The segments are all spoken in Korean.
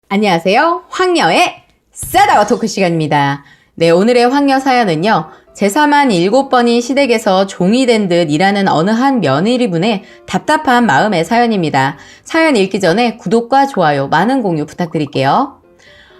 안녕하세요. 황녀의 싸다와 토크 시간입니다. 네, 오늘의 황녀 사연은요. 제사만 7번인 시댁에서 종이 된 듯 일하는 어느 한 며느리분의 답답한 마음의 사연입니다. 사연 읽기 전에 구독과 좋아요, 많은 공유 부탁드릴게요.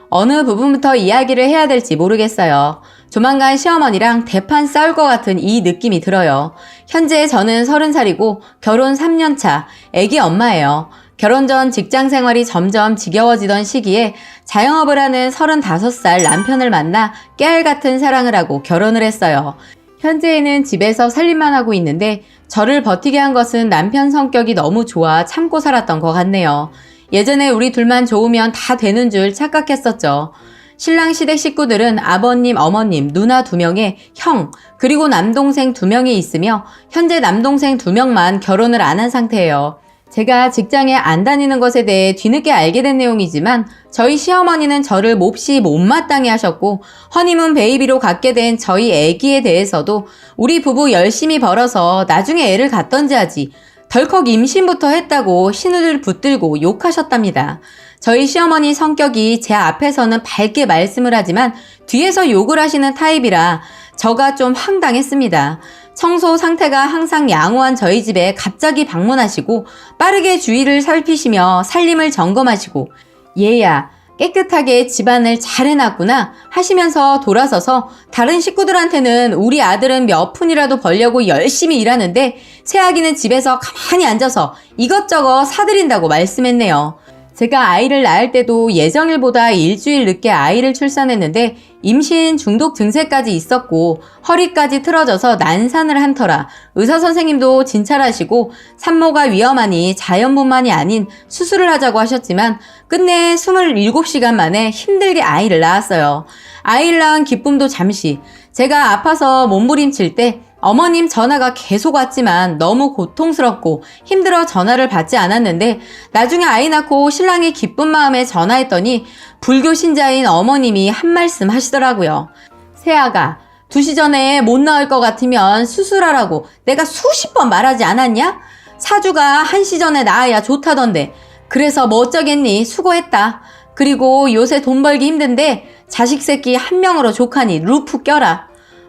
어느 부분부터 이야기를 해야 될지 모르겠어요. 조만간 시어머니랑 대판 싸울 것 같은 이 느낌이 들어요. 현재 저는 30살이고 결혼 3년차, 애기 엄마예요. 결혼 전 직장 생활이 점점 지겨워지던 시기에 자영업을 하는 35살 남편을 만나 깨알 같은 사랑을 하고 결혼을 했어요. 현재에는 집에서 살림만 하고 있는데 저를 버티게 한 것은 남편 성격이 너무 좋아 참고 살았던 것 같네요. 예전에 우리 둘만 좋으면 다 되는 줄 착각했었죠. 신랑 시댁 식구들은 아버님, 어머님, 누나 2명에 형, 그리고 남동생 2명이 있으며 현재 남동생 2명만 결혼을 안 한 상태예요. 제가 직장에 안 다니는 것에 대해 뒤늦게 알게 된 내용이지만 저희 시어머니는 저를 몹시 못마땅해 하셨고 허니문 베이비로 갖게 된 저희 애기에 대해서도 우리 부부 열심히 벌어서 나중에 애를 갖던지 하지 덜컥 임신부터 했다고 신우를 붙들고 욕하셨답니다. 저희 시어머니 성격이 제 앞에서는 밝게 말씀을 하지만 뒤에서 욕을 하시는 타입이라 저가 좀 황당했습니다. 청소 상태가 항상 양호한 저희 집에 갑자기 방문하시고 빠르게 주위를 살피시며 살림을 점검하시고 얘야 깨끗하게 집안을 잘 해놨구나 하시면서 돌아서서 다른 식구들한테는 우리 아들은 몇 푼이라도 벌려고 열심히 일하는데 새아기는 집에서 가만히 앉아서 이것저것 사들인다고 말씀했네요. 제가 아이를 낳을 때도 예정일보다 일주일 늦게 아이를 출산했는데 임신 중독 증세까지 있었고 허리까지 틀어져서 난산을 한 터라 의사 선생님도 진찰하시고 산모가 위험하니 자연분만이 아닌 수술을 하자고 하셨지만 끝내 27시간 만에 힘들게 아이를 낳았어요. 아이를 낳은 기쁨도 잠시. 제가 아파서 몸부림칠 때 어머님 전화가 계속 왔지만 너무 고통스럽고 힘들어 전화를 받지 않았는데 나중에 아이 낳고 신랑이 기쁜 마음에 전화했더니 불교 신자인 어머님이 한 말씀 하시더라고요. 새아가 2시 전에 못 나올 것 같으면 수술하라고 내가 수십 번 말하지 않았냐? 사주가 1시 전에 나아야 좋다던데 그래서 뭐 어쩌겠니? 수고했다. 그리고 요새 돈 벌기 힘든데 자식 새끼 1명으로 족하니 루프 껴라.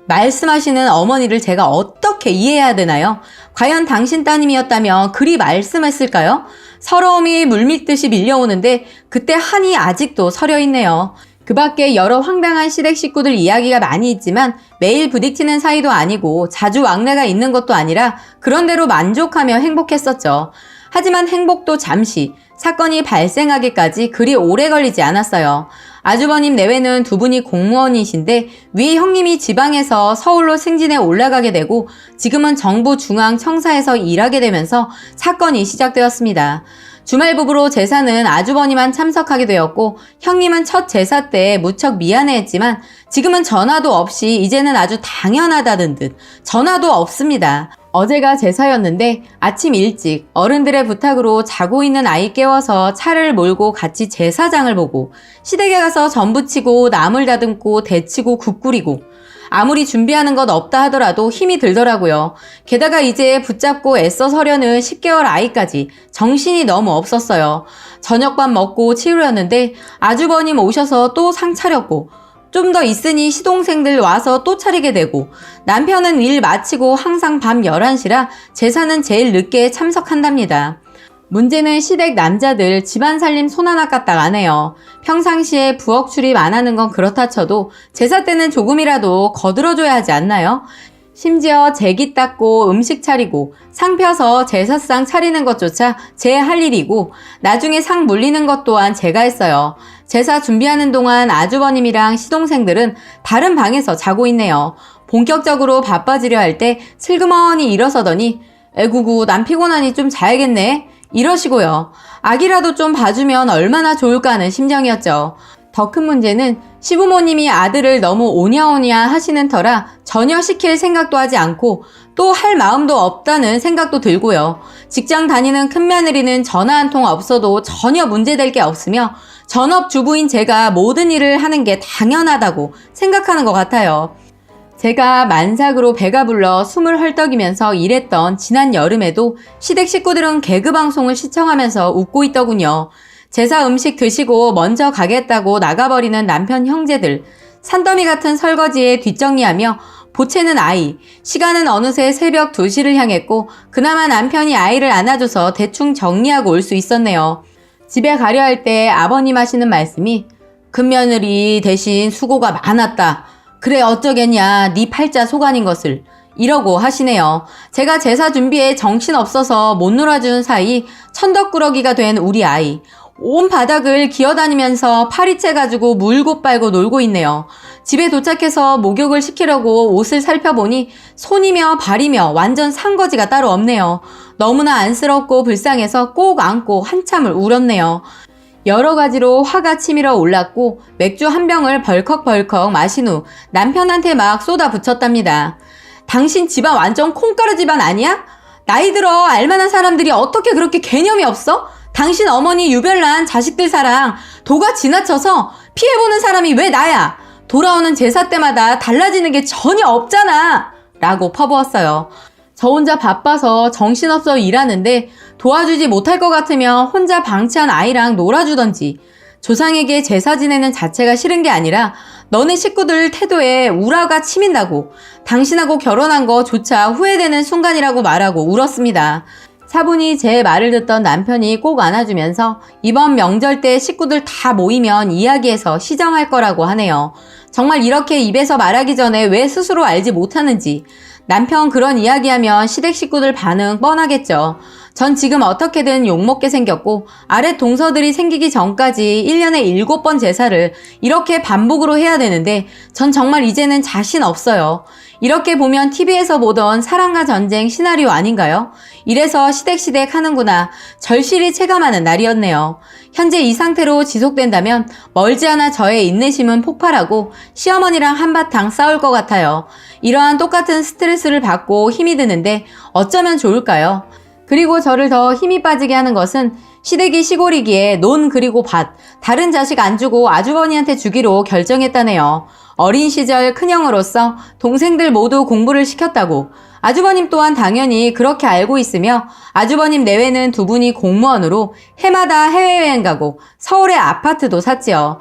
말씀하시는 어머니를 제가 어떻게 이해해야 되나요? 과연 당신 따님이었다면 그리 말씀했을까요? 서러움이 물밀듯이 밀려오는데 그때 한이 아직도 서려있네요. 그 밖에 여러 황당한 시댁 식구들 이야기가 많이 있지만 매일 부딪히는 사이도 아니고 자주 왕래가 있는 것도 아니라 그런대로 만족하며 행복했었죠. 하지만 행복도 잠시, 사건이 발생하기까지 그리 오래 걸리지 않았어요. 아주버님 내외는 2분이 공무원이신데 위 형님이 지방에서 서울로 승진해 올라가게 되고 지금은 정부 중앙 청사에서 일하게 되면서 사건이 시작되었습니다. 주말 부부로 제사는 아주버님만 참석하게 되었고 형님은 첫 제사 때 무척 미안해했지만 지금은 전화도 없이 이제는 아주 당연하다는 듯 전화도 없습니다. 어제가 제사였는데 아침 일찍 어른들의 부탁으로 자고 있는 아이 깨워서 차를 몰고 같이 제사장을 보고 시댁에 가서 전 부치고 나물 다듬고 데치고 국 끓이고 아무리 준비하는 것 없다 하더라도 힘이 들더라고요. 게다가 이제 붙잡고 애써 서려는 10개월 아이까지 정신이 너무 없었어요. 저녁밥 먹고 치우려는데 아주버님 오셔서 또 상 차렸고 좀 더 있으니 시동생들 와서 또 차리게 되고 남편은 일 마치고 항상 밤 11시라 제사는 제일 늦게 참석한답니다. 문제는 시댁 남자들 집안 살림 손 하나 까딱 안 해요. 평상시에 부엌 출입 안 하는 건 그렇다 쳐도 제사 때는 조금이라도 거들어줘야 하지 않나요? 심지어 제기 닦고 음식 차리고 상 펴서 제사상 차리는 것조차 제 할 일이고 나중에 상 물리는 것 또한 제가 했어요. 제사 준비하는 동안 아주버님이랑 시동생들은 다른 방에서 자고 있네요. 본격적으로 바빠지려 할 때 슬그머니 일어서더니 에구구 난 피곤하니 좀 자야겠네 이러시고요. 아기라도 좀 봐주면 얼마나 좋을까 하는 심정이었죠. 더 큰 문제는 시부모님이 아들을 너무 오냐오냐 하시는 터라 전혀 시킬 생각도 하지 않고 또 할 마음도 없다는 생각도 들고요. 직장 다니는 큰며느리는 전화 한 통 없어도 전혀 문제될 게 없으며 전업주부인 제가 모든 일을 하는 게 당연하다고 생각하는 것 같아요. 제가 만삭으로 배가 불러 숨을 헐떡이면서 일했던 지난 여름에도 시댁 식구들은 개그 방송을 시청하면서 웃고 있더군요. 제사 음식 드시고 먼저 가겠다고 나가버리는 남편 형제들, 산더미 같은 설거지에 뒷정리하며 보채는 아이, 시간은 어느새 새벽 2시를 향했고 그나마 남편이 아이를 안아줘서 대충 정리하고 올 수 있었네요. 집에 가려 할 때 아버님 하시는 말씀이 큰며느리 대신 수고가 많았다. 그래 어쩌겠냐 네 팔자 속아닌 것을 이러고 하시네요. 제가 제사 준비에 정신없어서 못 놀아준 사이 천덕꾸러기가 된 우리 아이. 온 바닥을 기어다니면서 파리채 가지고 물고 빨고 놀고 있네요. 집에 도착해서 목욕을 시키려고 옷을 살펴보니 손이며 발이며 완전 산거지가 따로 없네요. 너무나 안쓰럽고 불쌍해서 꼭 안고 한참을 울었네요. 여러 가지로 화가 치밀어 올랐고 맥주 한 병을 벌컥벌컥 마신 후 남편한테 막 쏟아붙였답니다. 당신 집안 완전 콩가루 집안 아니야? 나이 들어 알만한 사람들이 어떻게 그렇게 개념이 없어? 당신 어머니 유별난 자식들 사랑 도가 지나쳐서 피해보는 사람이 왜 나야? 돌아오는 제사 때마다 달라지는 게 전혀 없잖아! 라고 퍼부었어요. 저 혼자 바빠서 정신없어 일하는데 도와주지 못할 것 같으면 혼자 방치한 아이랑 놀아주던지 조상에게 제사 지내는 자체가 싫은 게 아니라 너네 식구들 태도에 우라가 치민다고 당신하고 결혼한 거조차 후회되는 순간이라고 말하고 울었습니다. 차분히 제 말을 듣던 남편이 꼭 안아주면서 이번 명절 때 식구들 다 모이면 이야기해서 시정할 거라고 하네요. 정말 이렇게 입에서 말하기 전에 왜 스스로 알지 못하는지. 남편 그런 이야기하면 시댁 식구들 반응 뻔하겠죠. 전 지금 어떻게든 욕먹게 생겼고 아랫 동서들이 생기기 전까지 1년에 7번 제사를 이렇게 반복으로 해야 되는데 전 정말 이제는 자신 없어요. 이렇게 보면 TV에서 보던 사랑과 전쟁 시나리오 아닌가요? 이래서 시댁시댁 하는구나. 절실히 체감하는 날이었네요. 현재 이 상태로 지속된다면 멀지 않아 저의 인내심은 폭발하고 시어머니랑 한바탕 싸울 것 같아요. 이러한 똑같은 스트레스를 받고 힘이 드는데 어쩌면 좋을까요? 그리고 저를 더 힘이 빠지게 하는 것은 시댁이 시골이기에 논 그리고 밭, 다른 자식 안 주고 아주버니한테 주기로 결정했다네요. 어린 시절 큰형으로서 동생들 모두 공부를 시켰다고. 아주버님 또한 당연히 그렇게 알고 있으며 아주버님 내외는 두 분이 공무원으로 해마다 해외여행 가고 서울에 아파트도 샀지요.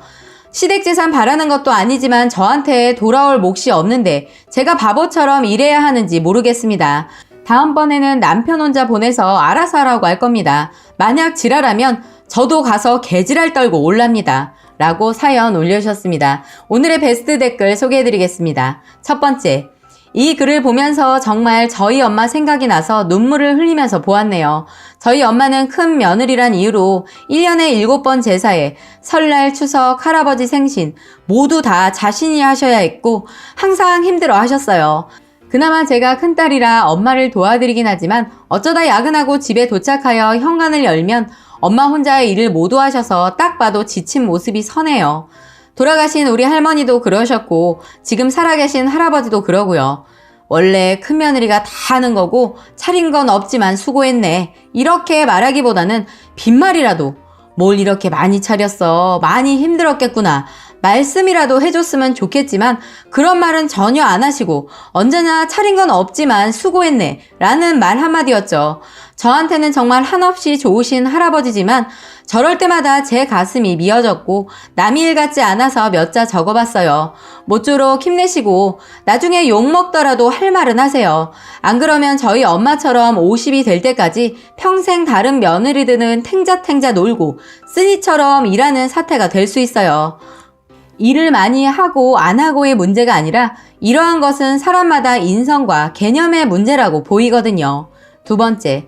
시댁 재산 바라는 것도 아니지만 저한테 돌아올 몫이 없는데 제가 바보처럼 일해야 하는지 모르겠습니다. 다음번에는 남편 혼자 보내서 알아서 하라고 할 겁니다. 만약 지랄하면 저도 가서 개지랄 떨고 올랍니다. 라고 사연 올려주셨습니다. 오늘의 베스트 댓글 소개해드리겠습니다. 첫 번째, 이 글을 보면서 정말 저희 엄마 생각이 나서 눈물을 흘리면서 보았네요. 저희 엄마는 큰 며느리란 이유로 1년에 7번 제사에 설날, 추석, 할아버지 생신 모두 다 자신이 하셔야 했고 항상 힘들어 하셨어요. 그나마 제가 큰딸이라 엄마를 도와드리긴 하지만 어쩌다 야근하고 집에 도착하여 현관을 열면 엄마 혼자의 일을 모두 하셔서 딱 봐도 지친 모습이 선해요. 돌아가신 우리 할머니도 그러셨고 지금 살아계신 할아버지도 그러고요. 원래 큰며느리가 다 하는 거고 차린 건 없지만 수고했네. 이렇게 말하기보다는 빈말이라도 뭘 이렇게 많이 차렸어. 많이 힘들었겠구나. 말씀이라도 해줬으면 좋겠지만 그런 말은 전혀 안 하시고 언제나 차린 건 없지만 수고했네 라는 말 한마디였죠. 저한테는 정말 한없이 좋으신 할아버지지만 저럴 때마다 제 가슴이 미어졌고 남의 일 같지 않아서 몇 자 적어봤어요. 모쪼록 힘내시고 나중에 욕먹더라도 할 말은 하세요. 안 그러면 저희 엄마처럼 50이 될 때까지 평생 다른 며느리들은 탱자탱자 놀고 쓰니처럼 일하는 사태가 될 수 있어요. 일을 많이 하고 안 하고의 문제가 아니라 이러한 것은 사람마다 인성과 개념의 문제라고 보이거든요. 두 번째,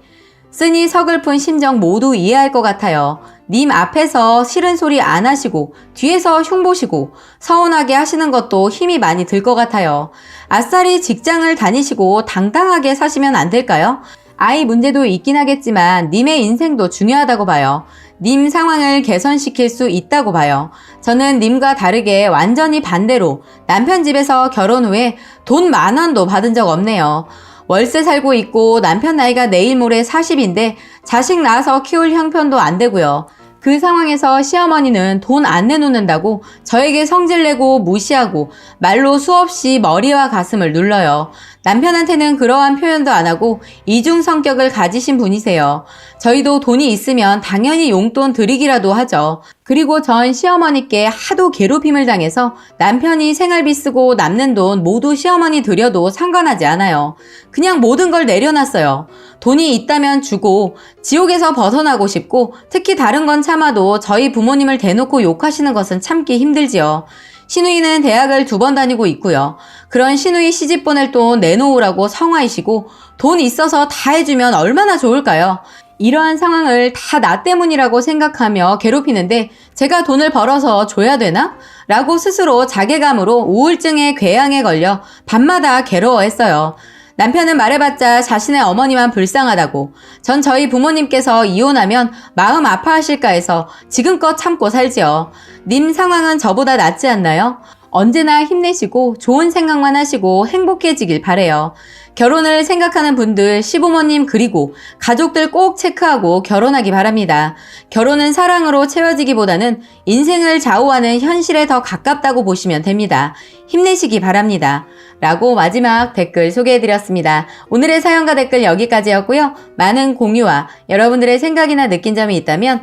쓰니 서글픈 심정 모두 이해할 것 같아요. 님 앞에서 싫은 소리 안 하시고 뒤에서 흉보시고 서운하게 하시는 것도 힘이 많이 들 것 같아요. 아싸리 직장을 다니시고 당당하게 사시면 안 될까요? 아이 문제도 있긴 하겠지만 님의 인생도 중요하다고 봐요. 님 상황을 개선시킬 수 있다고 봐요. 저는 님과 다르게 완전히 반대로 남편 집에서 결혼 후에 돈 10,000원도 받은 적 없네요. 월세 살고 있고 남편 나이가 내일 모레 40인데 자식 낳아서 키울 형편도 안 되고요. 그 상황에서 시어머니는 돈 안 내놓는다고 저에게 성질내고 무시하고 말로 수없이 머리와 가슴을 눌러요. 남편한테는 그러한 표현도 안 하고 이중 성격을 가지신 분이세요. 저희도 돈이 있으면 당연히 용돈 드리기라도 하죠. 그리고 전 시어머니께 하도 괴롭힘을 당해서 남편이 생활비 쓰고 남는 돈 모두 시어머니 드려도 상관하지 않아요. 그냥 모든 걸 내려놨어요. 돈이 있다면 주고 지옥에서 벗어나고 싶고 특히 다른 건 참아도 저희 부모님을 대놓고 욕하시는 것은 참기 힘들지요. 시누이는 대학을 2번 다니고 있고요. 그런 시누이 시집 보낼 돈 내놓으라고 성화이시고 돈 있어서 다 해주면 얼마나 좋을까요? 이러한 상황을 다 나 때문이라고 생각하며 괴롭히는데 제가 돈을 벌어서 줘야 되나? 라고 스스로 자괴감으로 우울증의 궤양에 걸려 밤마다 괴로워했어요. 남편은 말해봤자 자신의 어머니만 불쌍하다고, 전 저희 부모님께서 이혼하면 마음 아파하실까 해서 지금껏 참고 살지요. 님 상황은 저보다 낫지 않나요? 언제나 힘내시고 좋은 생각만 하시고 행복해지길 바래요. 결혼을 생각하는 분들, 시부모님 그리고 가족들 꼭 체크하고 결혼하기 바랍니다. 결혼은 사랑으로 채워지기보다는 인생을 좌우하는 현실에 더 가깝다고 보시면 됩니다. 힘내시기 바랍니다. 라고 마지막 댓글 소개해드렸습니다. 오늘의 사연과 댓글 여기까지였고요. 많은 공유와 여러분들의 생각이나 느낀 점이 있다면